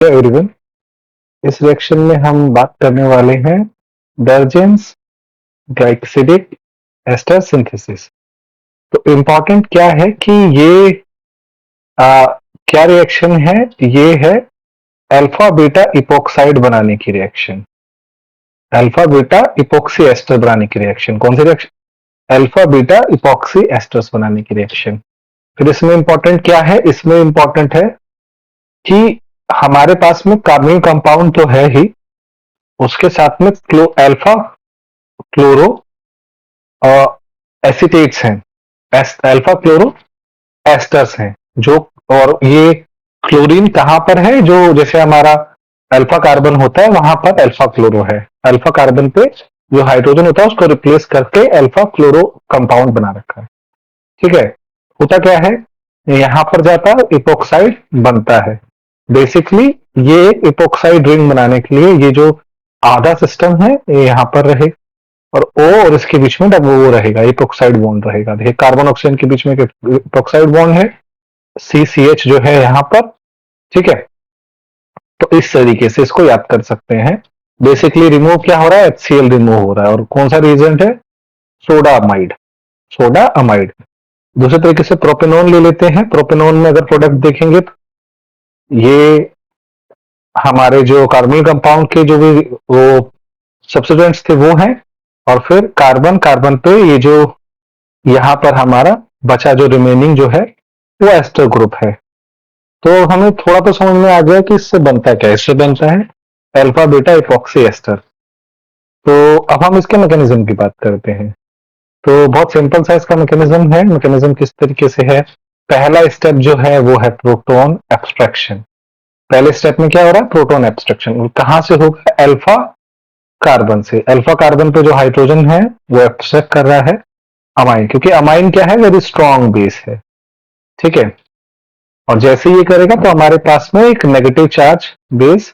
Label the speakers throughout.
Speaker 1: Everyone, इस reaction में हम बात करने वाले हैं डर्जेंस ग्लाइकोसिडिक एस्टर सिंथेसिस। तो इम्पोर्टेंट क्या है कि ये क्या रिएक्शन है? ये है अल्फा बीटा इपोक्साइड बनाने की reaction, alpha beta epoxy ester बनाने की रिएक्शन। कौन सी reaction? Alpha beta epoxy esters बनाने की रिएक्शन। फिर इसमें इंपॉर्टेंट क्या है? इसमें इंपॉर्टेंट है कि हमारे पास में कार्बोनिल कंपाउंड तो है ही, उसके साथ में अल्फा क्लोरो एसिटेट्स हैं, अल्फा क्लोरो एस्टर्स हैं जो। और ये क्लोरीन कहां पर है? जो जैसे हमारा अल्फा कार्बन होता है वहां पर अल्फा क्लोरो है। अल्फा कार्बन पे जो हाइड्रोजन होता है उसको रिप्लेस करके अल्फा क्लोरो कंपाउंड बना रखा है। ठीक है, होता क्या है, यहां पर जाता है इपोक्साइड बनता है। बेसिकली ये इपोक्साइड रिंग बनाने के लिए ये जो आधा सिस्टम है ये यहां पर रहे और O और इसके बीच में वो रहेगा, इपोक्साइड बॉन्ड रहेगा। देखिए कार्बन ऑक्सीजन के बीच में इपोक्साइड बॉन्ड है, CCH जो है यहाँ पर। ठीक है, तो इस तरीके से इसको याद कर सकते हैं। बेसिकली रिमूव क्या हो रहा है? HCl रिमूव हो रहा है। और कौन सा रिएजेंट है? Soda amide, soda amide. दूसरे तरीके से प्रोपेनॉन ले लेते हैं। प्रोपेनॉन में अगर प्रोडक्ट देखेंगे तो ये हमारे जो कार्बोनिल कंपाउंड के जो भी वो सब्स्टिट्यूएंट्स थे वो हैं, और फिर कार्बन कार्बन पे ये जो यहाँ पर हमारा बचा जो रिमेनिंग जो है वो एस्टर ग्रुप है। तो हमें थोड़ा तो समझ में आ गया कि इससे बनता क्या है। इससे बनता है अल्फा बीटा इपॉक्सी एस्टर। तो अब हम इसके मैकेनिज्म की बात करते हैं। तो बहुत सिंपल सा इसका मैकेनिज्म है। मैकेनिज्म किस तरीके से है? पहला स्टेप जो है वो है प्रोटॉन एब्स्ट्रैक्शन। पहले स्टेप में क्या हो रहा है? Proton abstraction. कहां से होगा? अल्फा कार्बन से। अल्फा कार्बन पे जो हाइड्रोजन है वो एब्स्ट्रैक्ट कर रहा है अमाइन, क्योंकि अमाइन क्या है? वेरी स्ट्रॉन्ग बेस है। ठीक है, और जैसे ये करेगा तो हमारे पास में एक नेगेटिव चार्ज बेस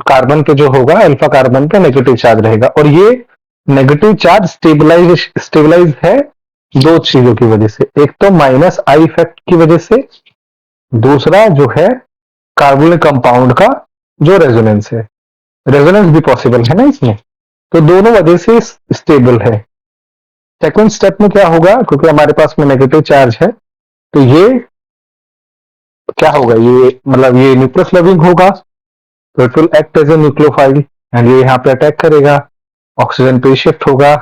Speaker 1: कार्बन पे जो होगा, अल्फा कार्बन पे नेगेटिव चार्ज रहेगा। और ये नेगेटिव चार्ज स्टेबलाइज है दो चीजों की वजह से। एक तो माइनस आई इफेक्ट की वजह से, दूसरा जो है कार्बोनिल कंपाउंड का जो रेजोनेंस है। रेजोनेंस भी पॉसिबल है ना इसमें, तो दोनों वजह से स्टेबल है। सेकंड स्टेप में क्या होगा? क्योंकि हमारे पास में नेगेटिव चार्ज है तो ये क्या होगा? ये मतलब ये न्यूक्लियस लविंग होगा, तो it will act as a nucleophile and ये यहाँ पे अटैक करेगा, ऑक्सीजन पे शिफ्ट होगा।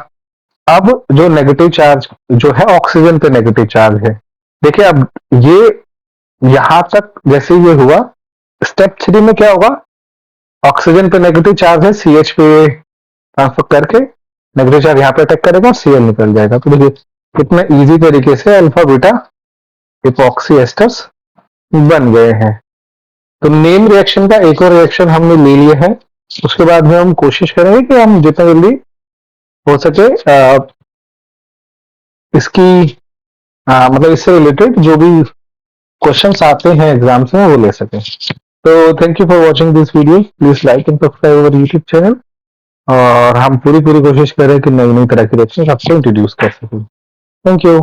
Speaker 1: अब जो नेगेटिव चार्ज जो है ऑक्सीजन पे नेगेटिव चार्ज है। देखिए अब ये यहां तक जैसे ये हुआ, स्टेप 3 में क्या होगा? ऑक्सीजन पे नेगेटिव चार्ज है, CH पे ट्रांसफर करके नेगेटिव चार्ज यहाँ पे अटैक करेगा और Cl निकल जाएगा। तो देखिए कितना इजी तरीके से अल्फा बीटा इपॉक्सी एस्टर्स बन गए हैं। तो नेम रिएक्शन का एक और रिएक्शन हमने ले लिया है। उसके बाद में हम कोशिश करेंगे कि हम जितना जल्दी हो सके इसकी मतलब इससे रिलेटेड जो भी क्वेश्चंस आते हैं एग्जाम्स में वो ले सकें। तो thank you for watching this video. Please like and subscribe our YouTube channel. और हम पूरी कोशिश करें कि नई नई तरह की रिएक्शन आपको इंट्रोड्यूस कर सकें। Thank you.